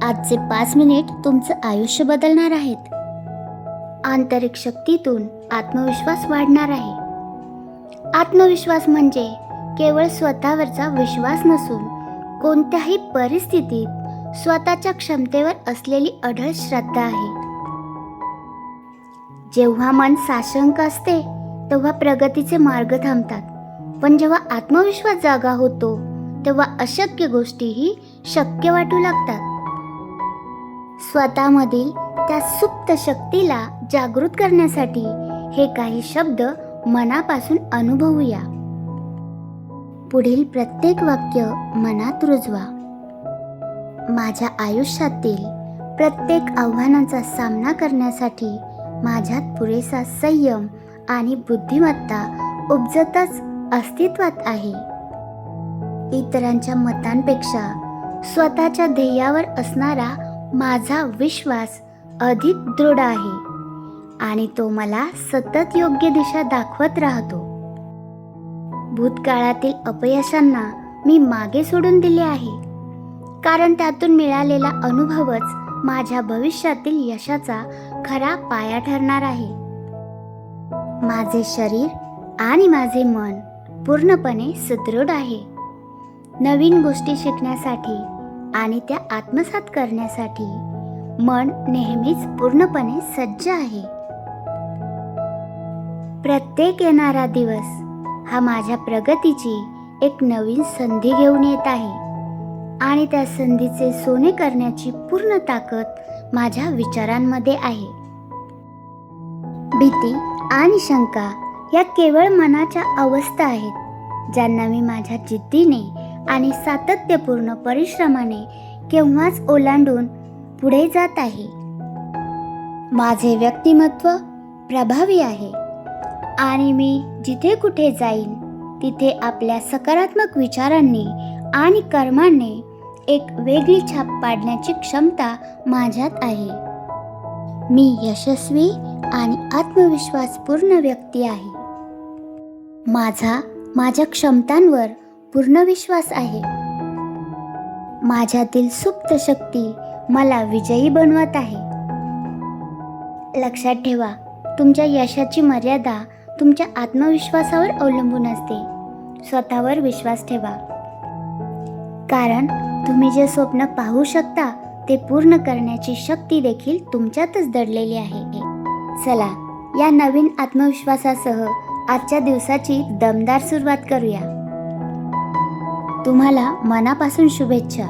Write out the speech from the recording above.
आजचे 5 मिनिट तुमचं आयुष्य बदलणार आहेत. आंतरिक शक्तीतून आत्मविश्वास वाढणार आहे. आत्मविश्वास म्हणजे केवळ स्वतःवरचा विश्वास नसून कोणत्याही परिस्थितीत स्वतःच्या क्षमतेवर असलेली अढळ श्रद्धा आहे. जेव्हा मन साशंक असते तेव्हा प्रगतीचे मार्ग थांबतात, पण जेव्हा आत्मविश्वास जागा होतो तेव्हा अशक्य गोष्टीही शक्य वाटू लागतात. स्वतःमधील त्या सुप्त शक्तीला जागृत करण्यासाठी हे काही शब्द मनापासून अनुभवूया. पुढील प्रत्येक वाक्य मनात रुजवा. माझ्या आयुष्यातील प्रत्येक आव्हानाचा सामना करण्यासाठी माझ्यात पुरेसा संयम आणि बुद्धिमत्ता उपजतच अस्तित्वात आहे. इतरांच्या मतांपेक्षा स्वतःच्या ध्येयावर असणारा माझा विश्वास अधिक दृढ आहे आणि तो मला सतत योग्य दिशा दाखवत राहतो. भूतकाळातील अपयशांना मी मागे सोडून दिले आहे, कारण त्यातून मिळालेला अनुभवच माझ्या भविष्यातील यशाचा खरा पाया ठरणार आहे. माझे शरीर आणि माझे मन पूर्णपणे सुदृढ आहे. नवीन गोष्टी शिकण्यासाठी आणि त्या आत्मसात करण्यासाठी मन नेहमीच पूर्णपणे सज्ज आहे. प्रत्येक येणारा दिवस हा माझ्या प्रगतीची एक नवीन संधी घेऊन येत आहे आणि त्या संधीचे सोने करण्याची पूर्ण ताकद माझ्या विचारांमध्ये आहे. भीती आणि शंका या केवळ मनाच्या अवस्था आहेत, ज्यांना मी माझ्या जिद्दीने आणि सातत्यपूर्ण परिश्रमाने केव्हाच ओलांडून पुढे जात आहे. माझे व्यक्तिमत्व प्रभावी आहे आणि मी जिथे कुठे जाईन तिथे आपल्या सकारात्मक विचारांनी आणि कर्मांनी एक वेगळी छाप पाडण्याची क्षमता माझ्यात आहे. मी यशस्वी आणि आत्मविश्वासपूर्ण व्यक्ती आहे. माझ्या क्षमतांवर पूर्ण विश्वास आहे. माझ्यातील सुप्त शक्ती मला विजयी बनवत आहे. लक्षात ठेवा, तुमच्या यशाची मर्यादा तुमच्या आत्मविश्वासावर अवलंबून असते. स्वतःवर विश्वास ठेवा, कारण तुम्ही जे स्वप्न पाहू शकता ते पूर्ण करण्याची शक्ती देखील तुमच्यातच दडलेली आहे. चला, या नवीन आत्मविश्वासासह आजच्या दिवसाची दमदार सुरुवात करूया. तुम्हाला मनापासून शुभेच्छा.